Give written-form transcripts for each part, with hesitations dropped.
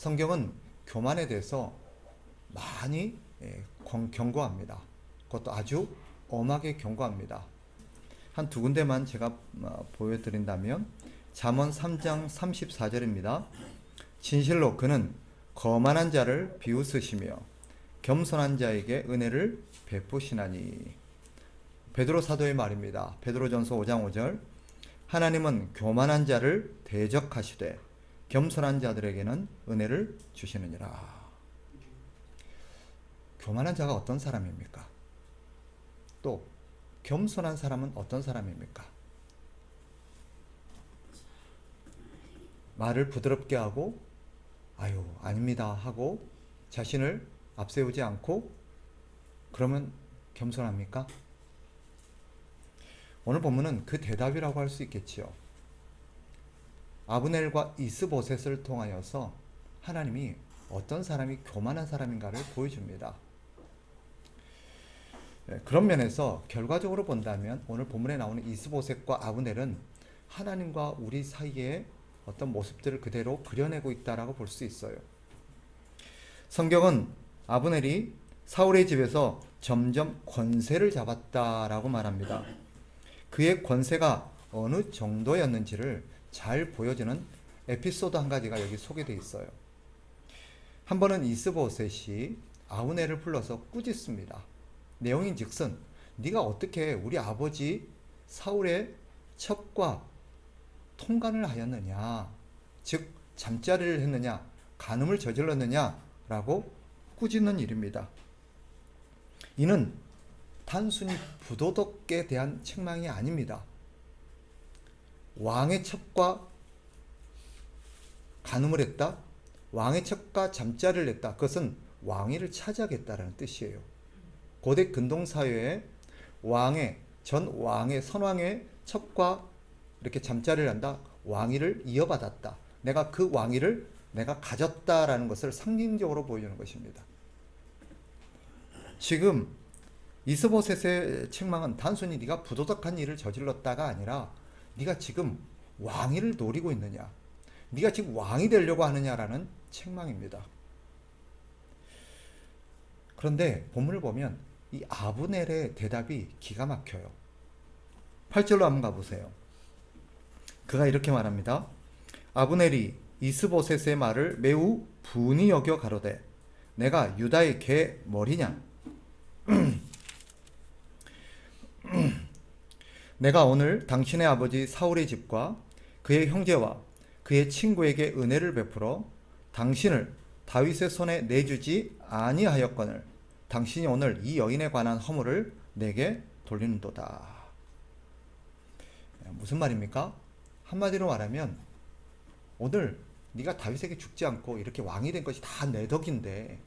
성경은 교만에 대해서 많이 경고합니다. 그것도 아주 엄하게 경고합니다. 한 두 군데만 제가 보여드린다면 잠언 3장 34절입니다. 진실로 그는 거만한 자를 비웃으시며 겸손한 자에게 은혜를 베푸시나니. 베드로 사도의 말입니다. 베드로전서 5장 5절. 하나님은 교만한 자를 대적하시되 겸손한 자들에게는 은혜를 주시느니라. 교만한 자가 어떤 사람입니까? 또 겸손한 사람은 어떤 사람입니까? 말을 부드럽게 하고 아유 아닙니다 하고 자신을 앞세우지 않고 그러면 겸손합니까? 오늘 본문은 그 대답이라고 할 수 있겠지요. 아브넬과 이스보셋을 통하여서 하나님이 어떤 사람이 교만한 사람인가를 보여줍니다. 그런 면에서 결과적으로 본다면 오늘 본문에 나오는 이스보셋과 아브넬은 하나님과 우리 사이에 어떤 모습들을 그대로 그려내고 있다라고 볼 수 있어요. 성경은 아브넬이 사울의 집에서 점점 권세를 잡았다라고 말합니다. 그의 권세가 어느 정도였는지를 잘 보여주는 에피소드 한 가지가 여기 소개되어 있어요. 한 번은 이스보셋이 아브넬을 불러서 꾸짖습니다. 내용인즉슨 네가 어떻게 우리 아버지 사울의 첩과 통간을 하였느냐, 즉 잠자리를 했느냐, 간음을 저질렀느냐라고 꾸짖는 일입니다. 이는 단순히 부도덕에 대한 책망이 아닙니다. 왕의 첩과 간음을 했다, 왕의 첩과 잠자리를 했다. 그것은 왕위를 차지하겠다라는 뜻이에요. 고대 근동사회에 전 왕의 선왕의 첩과 이렇게 잠자리를 한다. 왕위를 이어받았다. 내가 그 왕위를 내가 가졌다라는 것을 상징적으로 보여주는 것입니다. 지금 이스보셋의 책망은 단순히 네가 부도덕한 일을 저질렀다가 아니라 네가 지금 왕위를 노리고 있느냐, 네가 지금 왕이 되려고 하느냐라는 책망입니다. 그런데 본문을 보면 이 아브넬의 대답이 기가 막혀요. 8절로 한번 가보세요. 그가 이렇게 말합니다. 아브넬이 이스보셋의 말을 매우 분이 여겨 가로되 내가 유다의 개 머리냐? 내가 오늘 당신의 아버지 사울의 집과 그의 형제와 그의 친구에게 은혜를 베풀어 당신을 다윗의 손에 내주지 아니하였거늘 당신이 오늘 이 여인에 관한 허물을 내게 돌리는도다. 무슨 말입니까? 한마디로 말하면 오늘 네가 다윗에게 죽지 않고 이렇게 왕이 된 것이 다 내 덕인데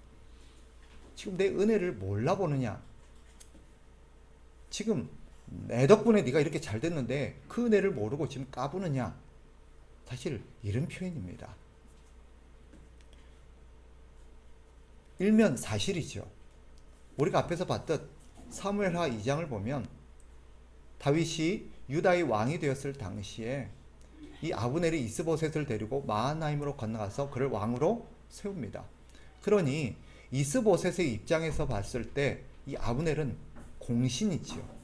지금 내 은혜를 몰라보느냐? 지금 내 덕분에 네가 이렇게 잘 됐는데 그 은혜를 모르고 지금 까부느냐? 사실 이런 표현입니다. 일면 사실이죠. 우리가 앞에서 봤듯 사무엘하 2장을 보면 다윗이 유다의 왕이 되었을 당시에 이 아브넬이 이스보셋을 데리고 마하나임으로 건너가서 그를 왕으로 세웁니다. 그러니 이스보셋의 입장에서 봤을 때 이 아브넬은 공신이지요.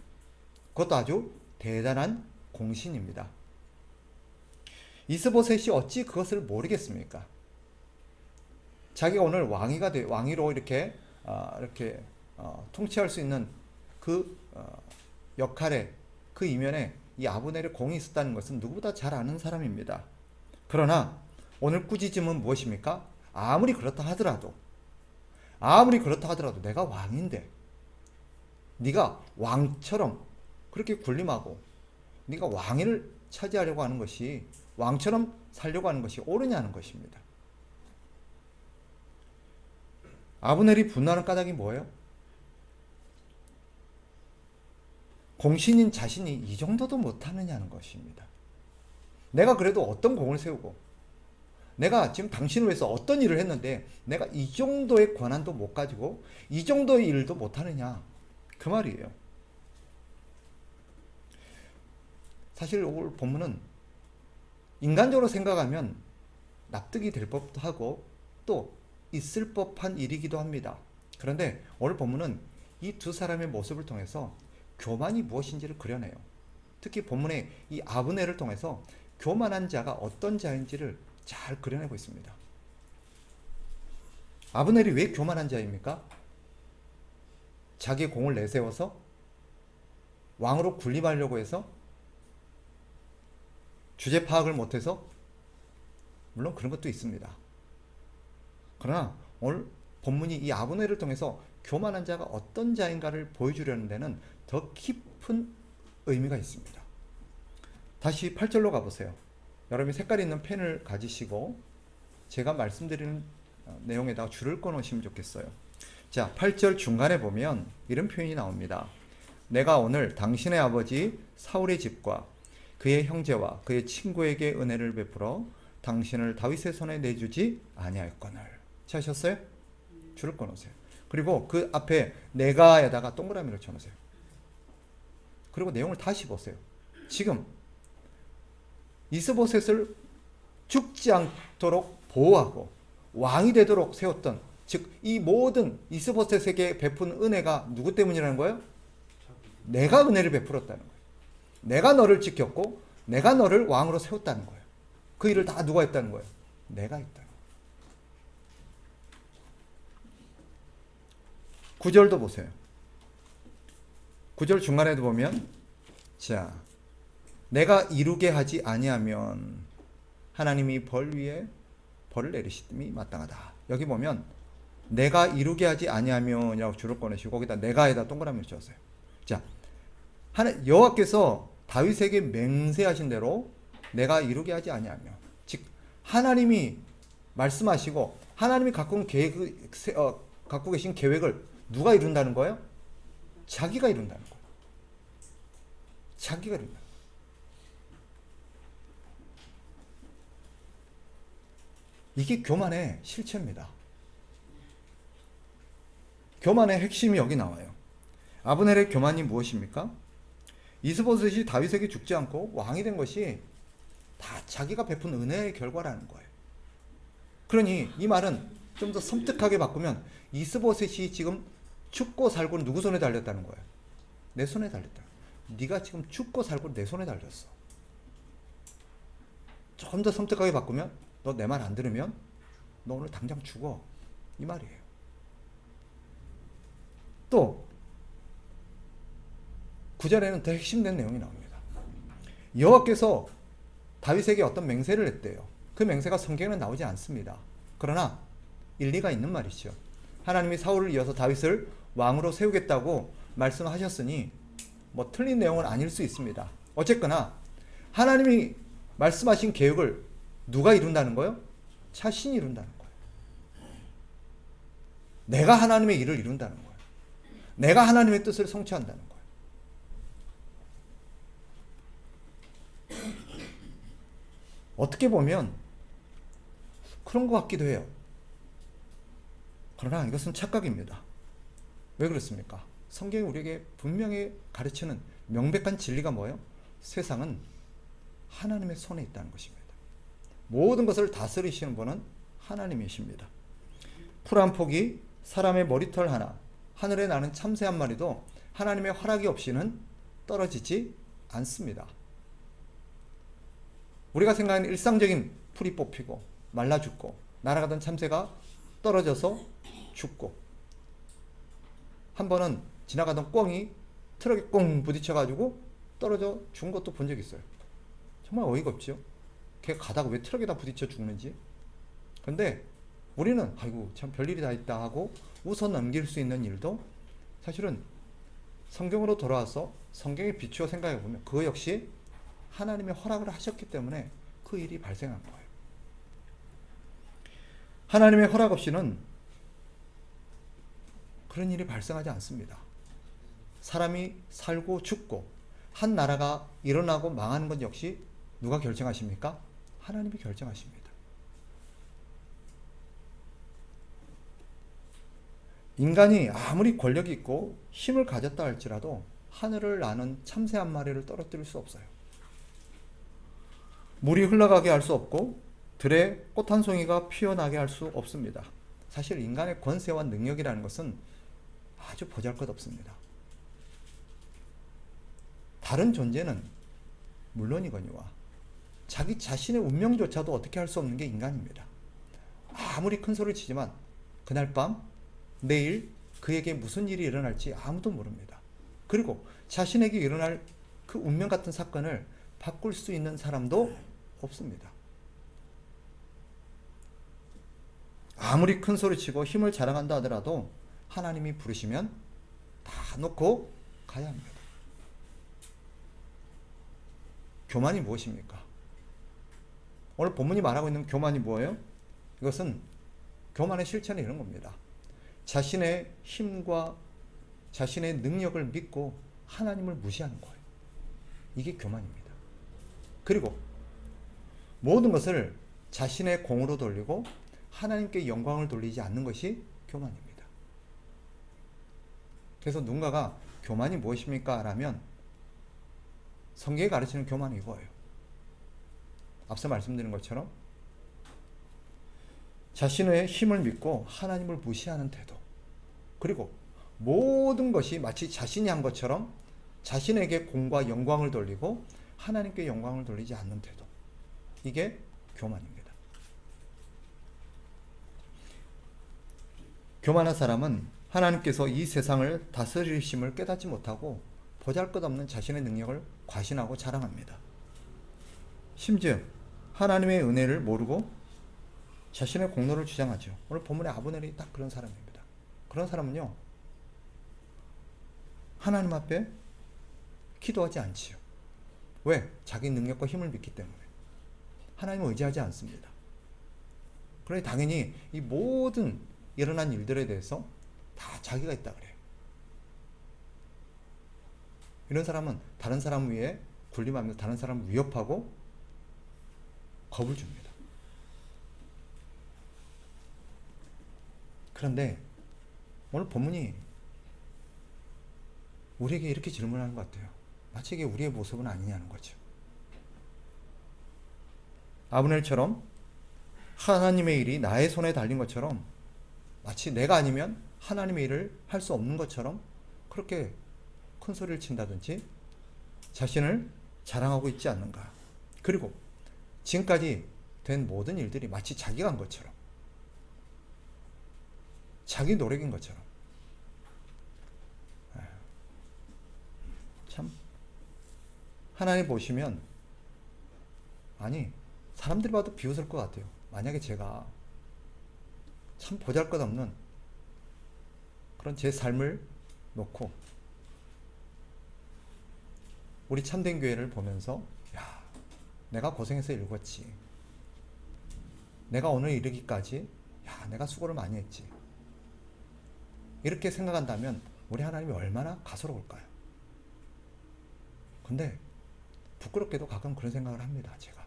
그것도 아주 대단한 공신입니다. 이스보셋이 어찌 그것을 모르겠습니까? 자기가 오늘 왕위로 이렇게 통치할 수 있는 그 역할에 그 이면에 이 아브넬의 공이 있었다는 것은 누구보다 잘 아는 사람입니다. 그러나 오늘 꾸짖음은 무엇입니까? 아무리 그렇다 하더라도 내가 왕인데 네가 왕처럼 그렇게 군림하고 네가 왕위를 차지하려고 하는 것이 왕처럼 살려고 하는 것이 옳으냐는 것입니다. 아브넬이 분노하는 까닭이 뭐예요? 공신인 자신이 이 정도도 못하느냐는 것입니다. 내가 그래도 어떤 공을 세우고 내가 지금 당신을 위해서 어떤 일을 했는데 내가 이 정도의 권한도 못 가지고 이 정도의 일도 못하느냐, 그 말이에요. 사실 오늘 본문은 인간적으로 생각하면 납득이 될 법도 하고 또 있을 법한 일이기도 합니다. 그런데 오늘 본문은 이 두 사람의 모습을 통해서 교만이 무엇인지를 그려내요. 특히 본문의 이 아브넬을 통해서 교만한 자가 어떤 자인지를 잘 그려내고 있습니다. 아브넬이 왜 교만한 자입니까? 자기의 공을 내세워서 왕으로 군림하려고 해서 주제 파악을 못해서 물론 그런 것도 있습니다. 그러나 오늘 본문이 이 아브넬을 통해서 교만한 자가 어떤 자인가를 보여주려는 데는 더 깊은 의미가 있습니다. 다시 8절로 가보세요. 여러분이 색깔 있는 펜을 가지시고 제가 말씀드리는 내용에다가 줄을 꺼놓으시면 좋겠어요. 자, 8절 중간에 보면 이런 표현이 나옵니다. 내가 오늘 당신의 아버지 사울의 집과 그의 형제와 그의 친구에게 은혜를 베풀어 당신을 다윗의 손에 내주지 아니하였거늘. 찾으셨어요? 줄을 꺼놓으세요. 그리고 그 앞에 내가에다가 동그라미를 쳐놓으세요. 그리고 내용을 다시 보세요. 지금 이스보셋을 죽지 않도록 보호하고 왕이 되도록 세웠던, 즉 이 모든 이스보셋에게 베푼 은혜가 누구 때문이라는 거예요? 내가 은혜를 베풀었다는 거예요. 내가 너를 지켰고 내가 너를 왕으로 세웠다는 거예요. 그 일을 다 누가 했다는 거예요? 내가 했다는 거예요. 9절도 보세요. 9절 중간에도 보면 자, 내가 이루게 하지 아니하면 하나님이 벌 위에 벌을 내리심이 마땅하다. 여기 보면 내가 이루게 하지 아니하면이라고 줄을 꺼내시고 거기다 내가에다 동그라미를 쳤어요. 자, 여호와께서 다윗에게 맹세하신 대로 내가 이루게 하지 아니하면, 즉 하나님이 말씀하시고 하나님이 갖고 계신 계획을 누가 이룬다는 거예요? 자기가 이룬다는 거예요. 자기가 이룬다. 이게 교만의 실체입니다. 교만의 핵심이 여기 나와요. 아브넬의 교만이 무엇입니까? 이스보셋이 다윗에게 죽지 않고 왕이 된 것이 다 자기가 베푼 은혜의 결과라는 거예요. 그러니 이 말은 좀 더 섬뜩하게 바꾸면 이스보셋이 지금 죽고 살고 누구 손에 달렸다는 거예요? 내 손에 달렸다. 네가 지금 죽고 살고 내 손에 달렸어. 좀 더 섬뜩하게 바꾸면 너 내 말 안 들으면 너 오늘 당장 죽어. 이 말이에요. 또 9절에는 더 핵심된 내용이 나옵니다. 여호와께서 다윗에게 어떤 맹세를 했대요. 그 맹세가 성경에는 나오지 않습니다. 그러나 일리가 있는 말이죠. 하나님이 사울을 이어서 다윗을 왕으로 세우겠다고 말씀하셨으니 뭐 틀린 내용은 아닐 수 있습니다. 어쨌거나 하나님이 말씀하신 계획을 누가 이룬다는 거예요? 자신이 이룬다는 거예요. 내가 하나님의 일을 이룬다는 거예요. 내가 하나님의 뜻을 성취한다는 거예요. 어떻게 보면 그런 것 같기도 해요. 그러나 이것은 착각입니다. 왜 그렇습니까? 성경이 우리에게 분명히 가르치는 명백한 진리가 뭐예요? 세상은 하나님의 손에 있다는 것입니다. 모든 것을 다스리시는 분은 하나님이십니다. 풀 한 폭이, 사람의 머리털 하나, 하늘에 나는 참새 한 마리도 하나님의 허락이 없이는 떨어지지 않습니다. 우리가 생각하는 일상적인 풀이 뽑히고 말라 죽고 날아가던 참새가 떨어져서 죽고, 한 번은 지나가던 꿩이 트럭에 꽁 부딪혀가지고 떨어져 죽은 것도 본 적 있어요. 정말 어이가 없죠. 걔가 가다가 왜 트럭에다 부딪혀 죽는지. 그런데 우리는 아이고 참 별일이 다 있다 하고 웃어 넘길 수 있는 일도 사실은 성경으로 돌아와서 성경에 비추어 생각해 보면 그거 역시 하나님의 허락을 하셨기 때문에 그 일이 발생한 거예요. 하나님의 허락 없이는 그런 일이 발생하지 않습니다. 사람이 살고 죽고 한 나라가 일어나고 망하는 건 역시 누가 결정하십니까? 하나님이 결정하십니다. 인간이 아무리 권력이 있고 힘을 가졌다 할지라도 하늘을 나는 참새 한 마리를 떨어뜨릴 수 없어요. 물이 흘러가게 할 수 없고 들에 꽃 한 송이가 피어나게 할 수 없습니다. 사실 인간의 권세와 능력이라는 것은 아주 보잘것없습니다. 다른 존재는 물론이거니와 자기 자신의 운명조차도 어떻게 할 수 없는 게 인간입니다. 아무리 큰 소리를 치지만 그날 밤, 내일 그에게 무슨 일이 일어날지 아무도 모릅니다. 그리고 자신에게 일어날 그 운명 같은 사건을 바꿀 수 있는 사람도 없습니다. 아무리 큰 소리 치고 힘을 자랑한다 하더라도 하나님이 부르시면 다 놓고 가야 합니다. 교만이 무엇입니까? 오늘 본문이 말하고 있는 교만이 뭐예요? 이것은 교만의 실천이 이런 겁니다. 자신의 힘과 자신의 능력을 믿고 하나님을 무시하는 거예요. 이게 교만입니다. 그리고 모든 것을 자신의 공으로 돌리고 하나님께 영광을 돌리지 않는 것이 교만입니다. 그래서 누군가가 교만이 무엇입니까? 라면 성경이 가르치는 교만은 이거예요. 앞서 말씀드린 것처럼 자신의 힘을 믿고 하나님을 무시하는 태도, 그리고 모든 것이 마치 자신이 한 것처럼 자신에게 공과 영광을 돌리고 하나님께 영광을 돌리지 않는 태도, 이게 교만입니다. 교만한 사람은 하나님께서 이 세상을 다스리심을 깨닫지 못하고 보잘것없는 자신의 능력을 과신하고 자랑합니다. 심지어 하나님의 은혜를 모르고 자신의 공로를 주장하죠. 오늘 본문의 아브넬이 딱 그런 사람입니다. 그런 사람은요, 하나님 앞에 기도하지 않지요. 왜? 자기 능력과 힘을 믿기 때문에. 하나님을 의지하지 않습니다. 그러니 당연히 이 모든 일어난 일들에 대해서 다 자기가 있다 그래요. 이런 사람은 다른 사람 위에 군림하면서 다른 사람을 위협하고 겁을 줍니다. 그런데 오늘 본문이 우리에게 이렇게 질문하는 것 같아요. 마치 이게 우리의 모습은 아니냐는 거죠. 아브넬처럼 하나님의 일이 나의 손에 달린 것처럼, 마치 내가 아니면 하나님의 일을 할 수 없는 것처럼 그렇게 큰 소리를 친다든지 자신을 자랑하고 있지 않는가. 그리고 지금까지 된 모든 일들이 마치 자기가 한 것처럼, 자기 노력인 것처럼. 참 하나님 보시면, 아니 사람들이 봐도 비웃을 것 같아요. 만약에 제가 참 보잘것없는 그런 제 삶을 놓고 우리 참된 교회를 보면서, 야, 내가 고생해서 읽었지, 내가 오늘 이르기까지 야, 내가 수고를 많이 했지, 이렇게 생각한다면 우리 하나님이 얼마나 가소로울까요? 근데 부끄럽게도 가끔 그런 생각을 합니다. 제가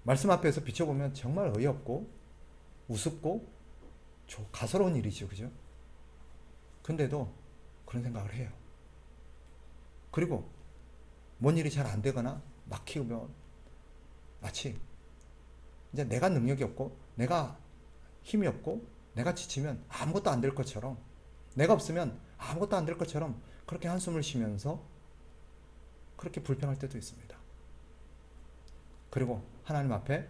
말씀 앞에서 비춰보면 정말 어이없고 우습고 가소로운 일이죠. 그죠? 근데도 그런 생각을 해요. 그리고 뭔 일이 잘 안 되거나 막히면 마치 이제 내가 능력이 없고 내가 힘이 없고 내가 지치면 아무것도 안 될 것처럼, 내가 없으면 아무것도 안 될 것처럼 그렇게 한숨을 쉬면서 그렇게 불평할 때도 있습니다. 그리고 하나님 앞에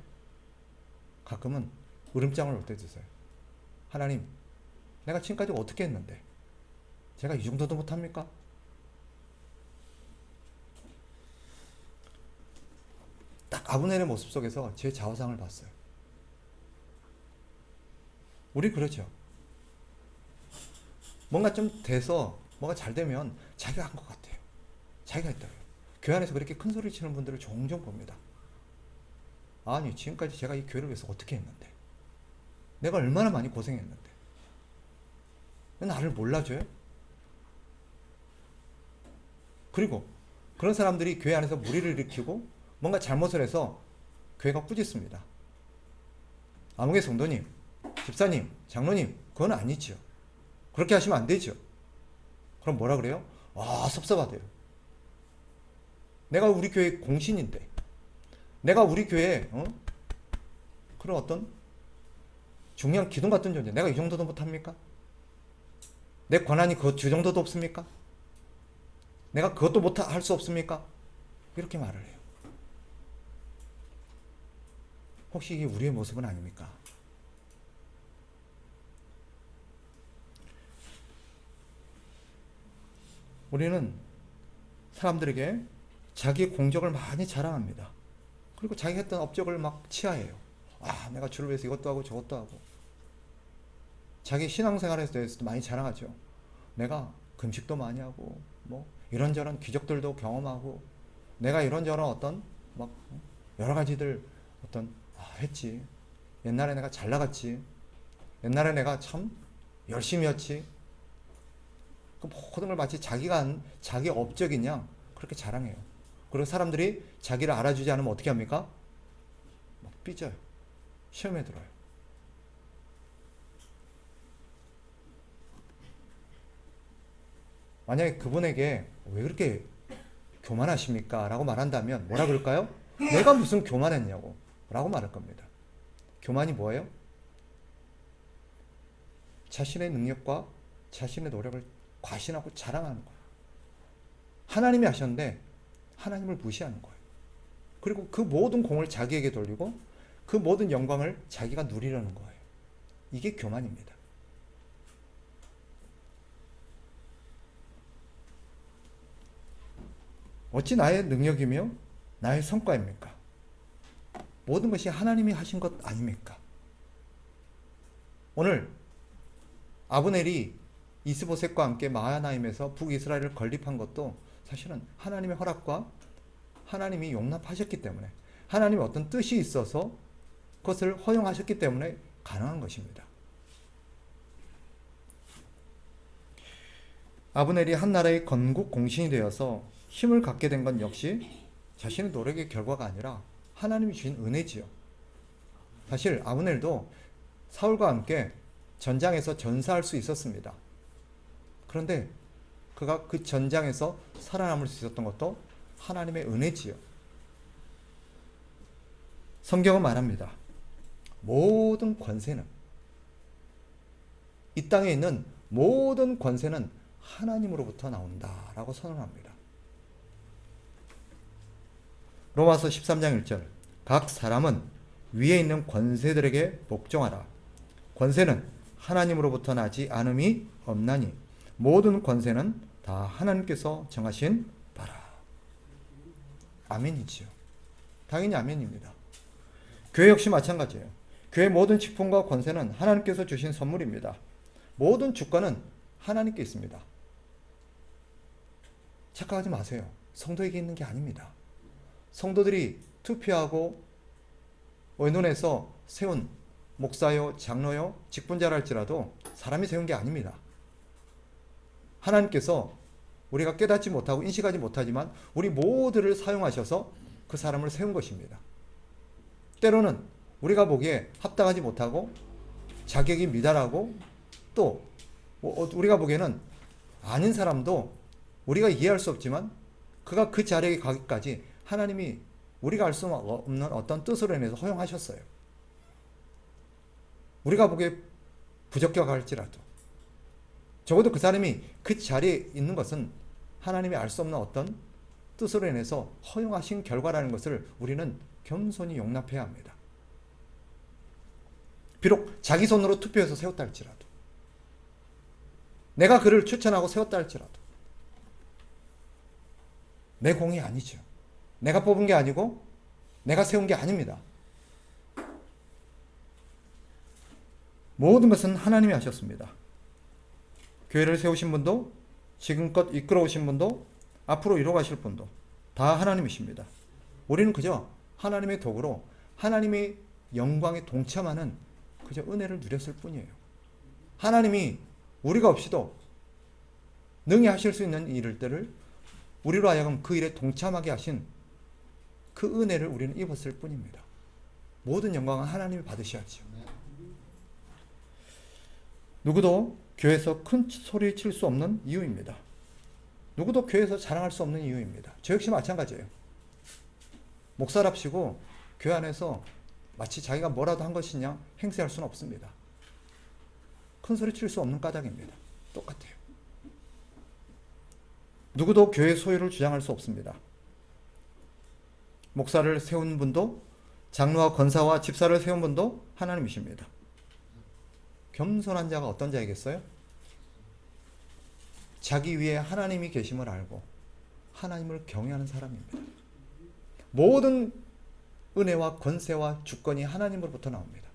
가끔은 으름장을 올 때도 있어요. 하나님, 내가 지금까지 어떻게 했는데 제가 이 정도도 못합니까? 딱 아브넬의 모습 속에서 제 자화상을 봤어요. 우리 그러죠. 뭔가 좀 돼서 뭐가 잘 되면 자기가 한 것 같아요. 자기가 했다고요. 교회 안에서 그렇게 큰 소리 치는 분들을 종종 봅니다. 아니, 지금까지 제가 이 교회를 위해서 어떻게 했는데, 내가 얼마나 많이 고생했는데 왜 나를 몰라줘요? 그리고 그런 사람들이 교회 안에서 무리를 일으키고 뭔가 잘못을 해서 교회가 꾸짖습니다. 아무개 성도님, 집사님, 장로님, 그건 아니죠. 그렇게 하시면 안 되죠. 그럼 뭐라 그래요? 아, 섭섭하대요. 내가 우리 교회 공신인데, 내가 우리 교회 그런 어떤 중요한 기둥 같은 존재, 내가 이 정도도 못합니까? 내 권한이 그 정도도 없습니까? 내가 그것도 할 수 없습니까? 이렇게 말을 해요. 혹시 이게 우리의 모습은 아닙니까? 우리는 사람들에게 자기 공적을 많이 자랑합니다. 그리고 자기 했던 업적을 막 치하해요. 아, 내가 주를 위해서 이것도 하고 저것도 하고. 자기 신앙생활에 대해서도 많이 자랑하죠. 내가 금식도 많이 하고, 뭐 이런저런 기적들도 경험하고, 내가 이런저런 어떤 막 여러 가지들 했지. 옛날에 내가 잘 나갔지. 옛날에 내가 참 열심히 했지. 그 모든 걸 마치 자기가 한 자기 업적인 양 그렇게 자랑해요. 그리고 사람들이 자기를 알아주지 않으면 어떻게 합니까? 막 삐져요. 시험에 들어요. 만약에 그분에게 왜 그렇게 교만하십니까? 라고 말한다면 뭐라 그럴까요? 내가 무슨 교만했냐고 라고 말할 겁니다. 교만이 뭐예요? 자신의 능력과 자신의 노력을 과신하고 자랑하는 거예요. 하나님이 하셨는데 하나님을 무시하는 거예요. 그리고 그 모든 공을 자기에게 돌리고 그 모든 영광을 자기가 누리려는 거예요. 이게 교만입니다. 어찌 나의 능력이며 나의 성과입니까? 모든 것이 하나님이 하신 것 아닙니까? 오늘 아브넬이 이스보셋과 함께 마하나임에서 북이스라엘을 건립한 것도 사실은 하나님의 허락과 하나님이 용납하셨기 때문에, 하나님의 어떤 뜻이 있어서 그것을 허용하셨기 때문에 가능한 것입니다. 아브넬이 한 나라의 건국 공신이 되어서 힘을 갖게 된 건 역시 자신의 노력의 결과가 아니라 하나님이 주신 은혜지요. 사실 아브넬도 사울과 함께 전장에서 전사할 수 있었습니다. 그런데 그가 그 전장에서 살아남을 수 있었던 것도 하나님의 은혜지요. 성경은 말합니다. 모든 권세는, 이 땅에 있는 모든 권세는 하나님으로부터 나온다라고 선언합니다. 로마서 13장 1절, 각 사람은 위에 있는 권세들에게 복종하라. 권세는 하나님으로부터 나지 않음이 없나니 모든 권세는 다 하나님께서 정하신 바라. 아멘이지요. 당연히 아멘입니다. 교회 역시 마찬가지예요. 교회 모든 직분과 권세는 하나님께서 주신 선물입니다. 모든 주권은 하나님께 있습니다. 착각하지 마세요. 성도에게 있는 게 아닙니다. 성도들이 투표하고 의논해서 세운 목사요, 장로요, 직분자랄지라도 사람이 세운 게 아닙니다. 하나님께서 우리가 깨닫지 못하고 인식하지 못하지만 우리 모두를 사용하셔서 그 사람을 세운 것입니다. 때로는 우리가 보기에 합당하지 못하고 자격이 미달하고 또 우리가 보기에는 아닌 사람도 우리가 이해할 수 없지만 그가 그 자리에 가기까지 하나님이 우리가 알 수 없는 어떤 뜻으로 인해서 허용하셨어요. 우리가 보기에 부적격할지라도 적어도 그 사람이 그 자리에 있는 것은 하나님이 알 수 없는 어떤 뜻으로 인해서 허용하신 결과라는 것을 우리는 겸손히 용납해야 합니다. 비록 자기 손으로 투표해서 세웠다 할지라도, 내가 그를 추천하고 세웠다 할지라도 내 공이 아니죠. 내가 뽑은 게 아니고 내가 세운 게 아닙니다. 모든 것은 하나님이 하셨습니다. 교회를 세우신 분도, 지금껏 이끌어오신 분도, 앞으로 이뤄가실 분도 다 하나님이십니다. 우리는 그저 하나님의 도구로 하나님의 영광에 동참하는 그저 은혜를 누렸을 뿐이에요. 하나님이 우리가 없이도 능히 하실 수 있는 일들을 우리로 하여금 그 일에 동참하게 하신 그 은혜를 우리는 입었을 뿐입니다. 모든 영광은 하나님이 받으셔야죠. 누구도 교회에서 큰 소리 칠 수 없는 이유입니다. 누구도 교회에서 자랑할 수 없는 이유입니다. 저 역시 마찬가지예요. 목사랍시고 교회 안에서 마치 자기가 뭐라도 한 것이냐 행세할 수는 없습니다. 큰 소리 칠 수 없는 까닭입니다. 똑같아요. 누구도 교회 소유를 주장할 수 없습니다. 목사를 세운 분도, 장로와 권사와 집사를 세운 분도 하나님이십니다. 겸손한 자가 어떤 자이겠어요? 자기 위에 하나님이 계심을 알고 하나님을 경외하는 사람입니다. 모든 은혜와 권세와 주권이 하나님으로부터 나옵니다.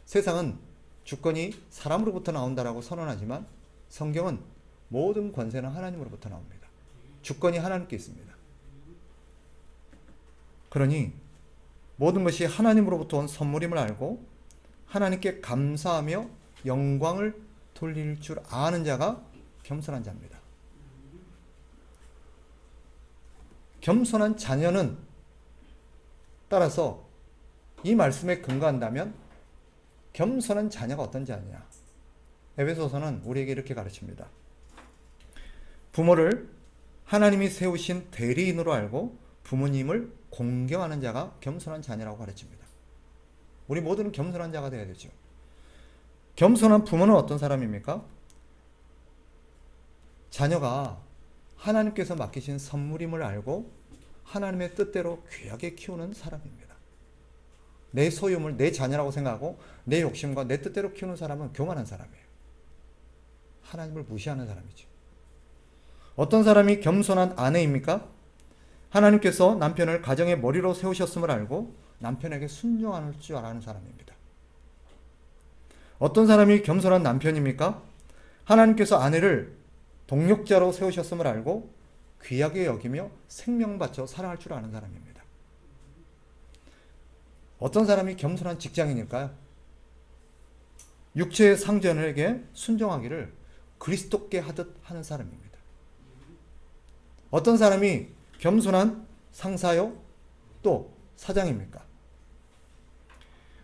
세상은 주권이 사람으로부터 나온다라고 선언하지만 성경은 모든 권세는 하나님으로부터 나옵니다. 주권이 하나님께 있습니다. 그러니 모든 것이 하나님으로부터 온 선물임을 알고 하나님께 감사하며 영광을 돌릴 줄 아는 자가 겸손한 자입니다. 겸손한 자녀는 따라서 이 말씀에 근거한다면 겸손한 자녀가 어떤 자냐? 에베소서는 우리에게 이렇게 가르칩니다. 부모를 하나님이 세우신 대리인으로 알고 부모님을 공경하는 자가 겸손한 자녀라고 가르칩니다. 우리 모두는 겸손한 자가 되어야 되죠. 겸손한 부모는 어떤 사람입니까? 자녀가 하나님께서 맡기신 선물임을 알고 하나님의 뜻대로 귀하게 키우는 사람입니다. 내 소유물, 내 자녀라고 생각하고 내 욕심과 내 뜻대로 키우는 사람은 교만한 사람이에요. 하나님을 무시하는 사람이죠. 어떤 사람이 겸손한 아내입니까? 하나님께서 남편을 가정의 머리로 세우셨음을 알고 남편에게 순종할 줄 아는 사람입니다. 어떤 사람이 겸손한 남편입니까? 하나님께서 아내를 동력자로 세우셨음을 알고 귀하게 여기며 생명 바쳐 사랑할 줄 아는 사람입니다. 어떤 사람이 겸손한 직장인일까요? 육체의 상전에게 순종하기를 그리스도께 하듯 하는 사람입니다. 어떤 사람이 겸손한 상사요? 또 사장입니까?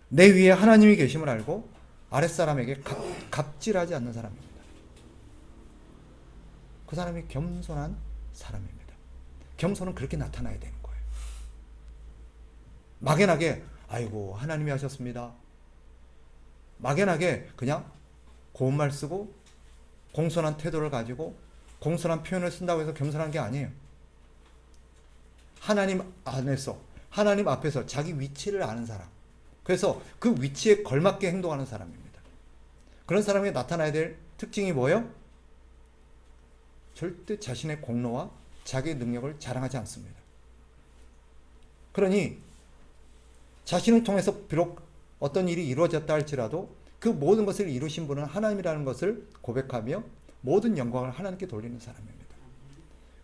내 위에 하나님이 계심을 알고 아랫사람에게 갑질하지 않는 사람입니다. 그 사람이 겸손한 사람입니다. 겸손은 그렇게 나타나야 되는 거예요. 막연하게 아이고 하나님이 하셨습니다. 막연하게 그냥 고운 말 쓰고 공손한 태도를 가지고 공손한 표현을 쓴다고 해서 겸손한 게 아니에요. 하나님 안에서, 하나님 앞에서 자기 위치를 아는 사람. 그래서 그 위치에 걸맞게 행동하는 사람입니다. 그런 사람이 나타나야 될 특징이 뭐예요? 절대 자신의 공로와 자기의 능력을 자랑하지 않습니다. 그러니 자신을 통해서 비록 어떤 일이 이루어졌다 할지라도 그 모든 것을 이루신 분은 하나님이라는 것을 고백하며 모든 영광을 하나님께 돌리는 사람입니다.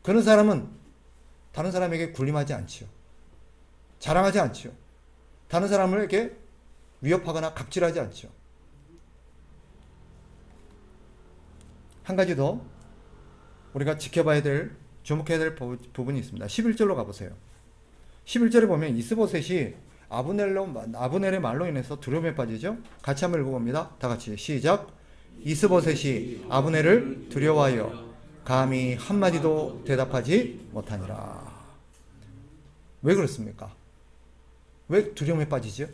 그런 사람은 다른 사람에게 군림하지 않지요. 자랑하지 않지요. 다른 사람에게 위협하거나 갑질하지 않지요. 한 가지 더 우리가 지켜봐야 될, 주목해야 될 부분이 있습니다. 11절로 가보세요. 11절에 보면 이스보셋이 아브넬의 말로 인해서 두려움에 빠지죠. 같이 한번 읽어봅니다. 다 같이 시작. 이스보셋이 아브넬을 두려워하여 감히 한마디도 대답하지 못하니라. 왜 그렇습니까? 왜 두려움에 빠지죠?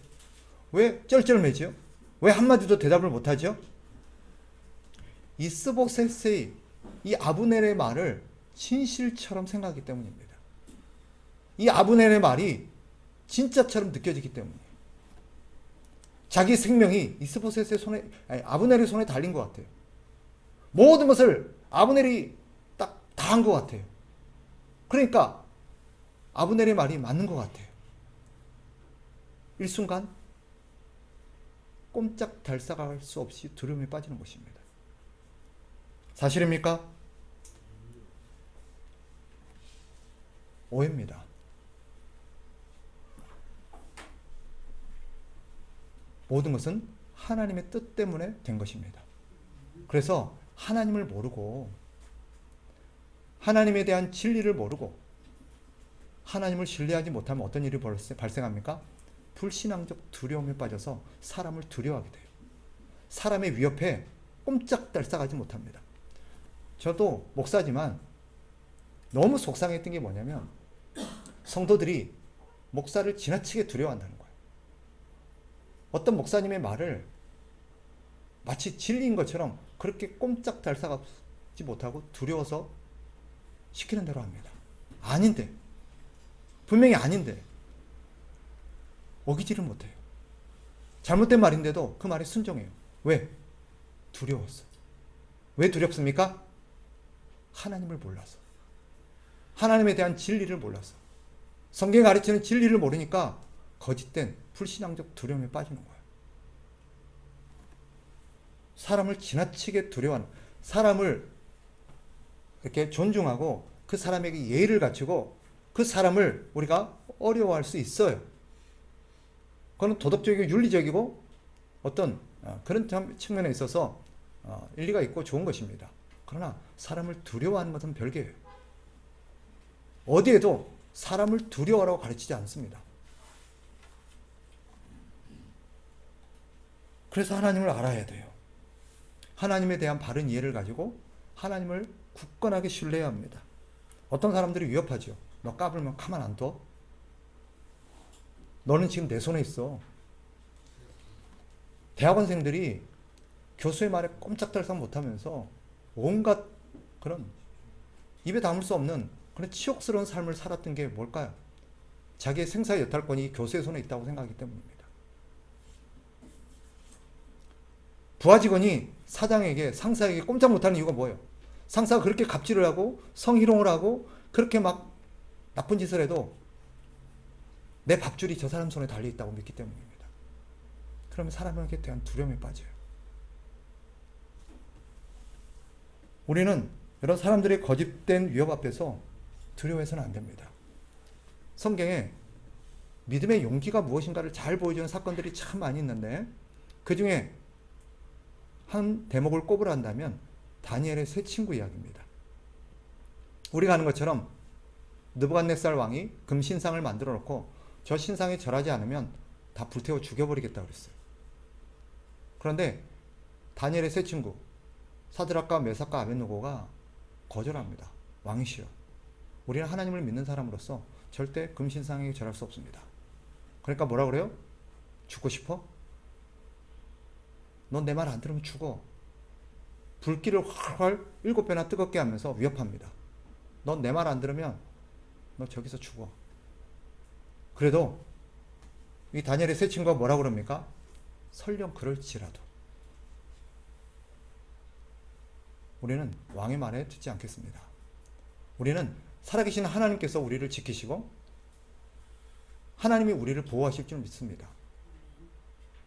왜 쩔쩔매죠? 왜 한마디도 대답을 못하죠? 이스보셋의 이 아브넬의 말을 진실처럼 생각하기 때문입니다. 이 아브넬의 말이 진짜처럼 느껴지기 때문이에요. 자기 생명이 이스보셋의 손에, 아브넬의 손에 달린 것 같아요. 모든 것을 아브넬이 딱 다 한 것 같아요. 그러니까 아브넬의 말이 맞는 것 같아요. 일순간 꼼짝달싹할 수 없이 두려움에 빠지는 것입니다. 사실입니까? 오해입니다. 모든 것은 하나님의 뜻 때문에 된 것입니다. 그래서 하나님을 모르고 하나님에 대한 진리를 모르고 하나님을 신뢰하지 못하면 어떤 일이 발생합니까? 불신앙적 두려움에 빠져서 사람을 두려워하게 돼요. 사람의 위협에 꼼짝달싹하지 못합니다. 저도 목사지만 너무 속상했던 게 뭐냐면 성도들이 목사를 지나치게 두려워한다는 거예요. 어떤 목사님의 말을 마치 진리인 것처럼 그렇게 꼼짝달싹하지 못하고 두려워서 시키는 대로 합니다. 아닌데, 분명히 아닌데 어기지를 못해요. 잘못된 말인데도 그 말에 순종해요. 왜? 두려웠어. 왜 두렵습니까? 하나님을 몰라서. 하나님에 대한 진리를 몰라서. 성경이 가르치는 진리를 모르니까 거짓된 불신앙적 두려움에 빠지는 거예요. 사람을 지나치게 두려워하는, 사람을 이렇게 존중하고 그 사람에게 예의를 갖추고 그 사람을 우리가 어려워할 수 있어요. 그건 도덕적이고 윤리적이고 어떤 그런 측면에 있어서 일리가 있고 좋은 것입니다. 그러나 사람을 두려워하는 것은 별개예요. 어디에도 사람을 두려워하라고 가르치지 않습니다. 그래서 하나님을 알아야 돼요. 하나님에 대한 바른 이해를 가지고 하나님을 굳건하게 신뢰해야 합니다. 어떤 사람들이 위협하죠. 너 까불면 가만 안 둬? 너는 지금 내 손에 있어. 대학원생들이 교수의 말에 꼼짝달싹 못하면서 온갖 그런 입에 담을 수 없는 그런 치욕스러운 삶을 살았던 게 뭘까요? 자기의 생사의 여탈권이 교수의 손에 있다고 생각하기 때문입니다. 부하 직원이 사장에게, 상사에게 꼼짝 못하는 이유가 뭐예요? 상사가 그렇게 갑질을 하고 성희롱을 하고 그렇게 막 나쁜 짓을 해도 내 밥줄이 저 사람 손에 달려있다고 믿기 때문입니다. 그러면 사람에게 대한 두려움에 빠져요. 우리는 이런 사람들의 거짓된 위협 앞에서 두려워해서는 안 됩니다. 성경에 믿음의 용기가 무엇인가를 잘 보여주는 사건들이 참 많이 있는데 그 중에 한 대목을 꼽으란다면 다니엘의 세 친구 이야기입니다. 우리가 아는 것처럼 느부갓네살 왕이 금신상을 만들어 놓고 저 신상에 절하지 않으면 다 불태워 죽여버리겠다고 그랬어요. 그런데 다니엘의 세 친구 사드락과 메삭과 아벳느고가 거절합니다. 왕이시여, 우리는 하나님을 믿는 사람으로서 절대 금신상에 절할 수 없습니다. 그러니까 뭐라 그래요? 죽고 싶어? 넌 내 말 안 들으면 죽어. 불길을 활활 7배나 뜨겁게 하면서 위협합니다. 넌 내 말 안 들으면 너 저기서 죽어. 그래도 이 다니엘의 세 친구가 뭐라 그럽니까? 설령 그럴지라도 우리는 왕의 말에 듣지 않겠습니다. 우리는 살아계신 하나님께서 우리를 지키시고 하나님이 우리를 보호하실 줄 믿습니다.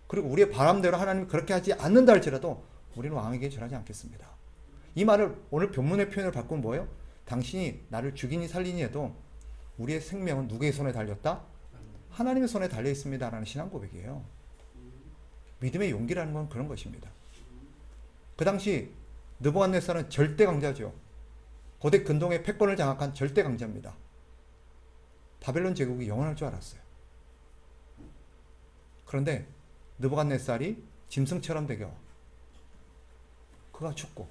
그리고 우리의 바람대로 하나님이 그렇게 하지 않는다 할지라도 우리는 왕에게 절하지 않겠습니다. 이 말을 오늘 본문의 표현을 바꾸면 뭐예요? 당신이 나를 죽이니 살리니 해도 우리의 생명은 누구의 손에 달렸다? 하나님의 손에 달려 있습니다 라는 신앙 고백이에요. 믿음의 용기라는 건 그런 것입니다. 그 당시 느부갓네살은 절대 강자죠. 고대 근동의 패권을 장악한 절대 강자입니다. 바벨론 제국이 영원할 줄 알았어요. 그런데 느부갓네살이 짐승처럼 되겨 그가 죽고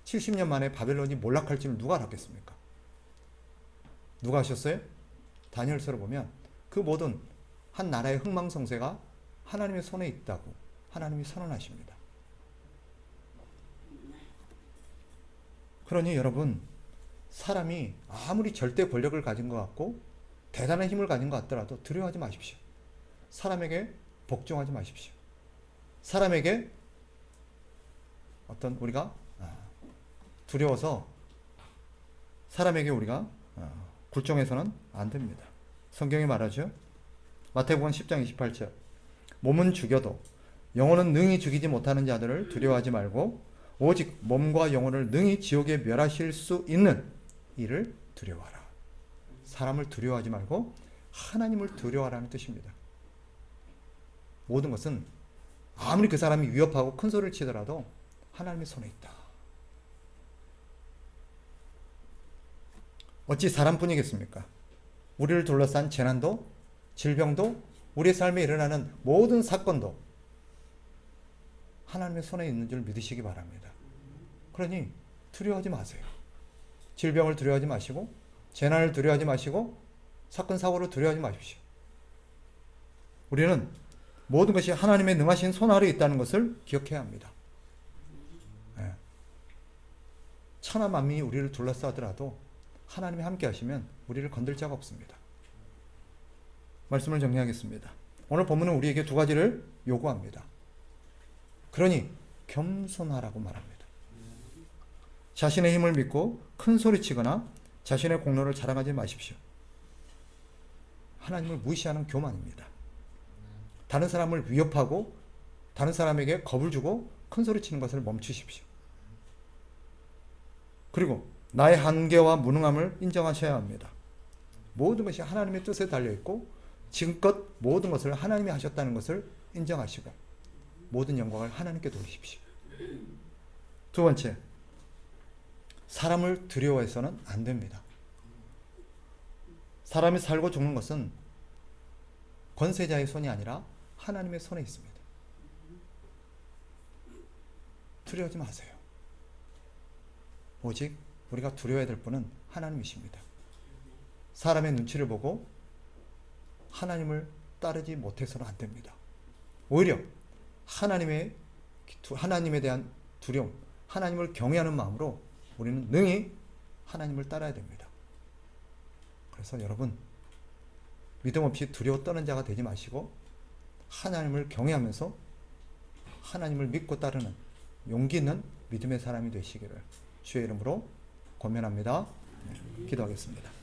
70년 만에 바벨론이 몰락할 줄을 누가 알았겠습니까? 누가 하셨어요? 다니엘서를 보면 그 모든 한 나라의 흥망성쇠가 하나님의 손에 있다고 하나님이 선언하십니다. 그러니 여러분, 사람이 아무리 절대 권력을 가진 것 같고 대단한 힘을 가진 것 같더라도 두려워하지 마십시오. 사람에게 복종하지 마십시오. 사람에게 어떤 우리가 두려워서 사람에게 우리가 굴종해서는 안 됩니다. 성경이 말하죠. 마태복음 10장 28절 몸은 죽여도 영혼은 능히 죽이지 못하는 자들을 두려워하지 말고 오직 몸과 영혼을 능히 지옥에 멸하실 수 있는 이를 두려워하라. 사람을 두려워하지 말고 하나님을 두려워하라는 뜻입니다. 모든 것은 아무리 그 사람이 위협하고 큰 소리를 치더라도 하나님의 손에 있다. 어찌 사람뿐이겠습니까? 우리를 둘러싼 재난도, 질병도, 우리의 삶에 일어나는 모든 사건도 하나님의 손에 있는 줄 믿으시기 바랍니다. 그러니 두려워하지 마세요. 질병을 두려워하지 마시고 재난을 두려워하지 마시고 사건 사고를 두려워하지 마십시오. 우리는 모든 것이 하나님의 능하신 손 아래에 있다는 것을 기억해야 합니다. 예. 천하 만민이 우리를 둘러싸더라도 하나님이 함께 하시면 우리를 건들 자가 없습니다. 말씀을 정리하겠습니다. 오늘 본문은 우리에게 두 가지를 요구합니다. 그러니 겸손하라고 말합니다. 자신의 힘을 믿고 큰 소리치거나 자신의 공로를 자랑하지 마십시오. 하나님을 무시하는 교만입니다. 다른 사람을 위협하고 다른 사람에게 겁을 주고 큰 소리치는 것을 멈추십시오. 그리고 나의 한계와 무능함을 인정하셔야 합니다. 모든 것이 하나님의 뜻에 달려있고 지금껏 모든 것을 하나님이 하셨다는 것을 인정하시고 모든 영광을 하나님께 돌리십시오. 두 번째, 사람을 두려워해서는 안 됩니다. 사람이 살고 죽는 것은 권세자의 손이 아니라 하나님의 손에 있습니다. 두려워하지 마세요. 오직 우리가 두려워해야 될 분은 하나님이십니다. 사람의 눈치를 보고 하나님을 따르지 못해서는 안 됩니다. 오히려 하나님에 대한 두려움, 하나님을 경외하는 마음으로 우리는 능히 하나님을 따라야 됩니다. 그래서 여러분, 믿음 없이 두려워 떠는 자가 되지 마시고 하나님을 경외하면서 하나님을 믿고 따르는 용기 있는 믿음의 사람이 되시기를 주의 이름으로 권면합니다. 기도하겠습니다.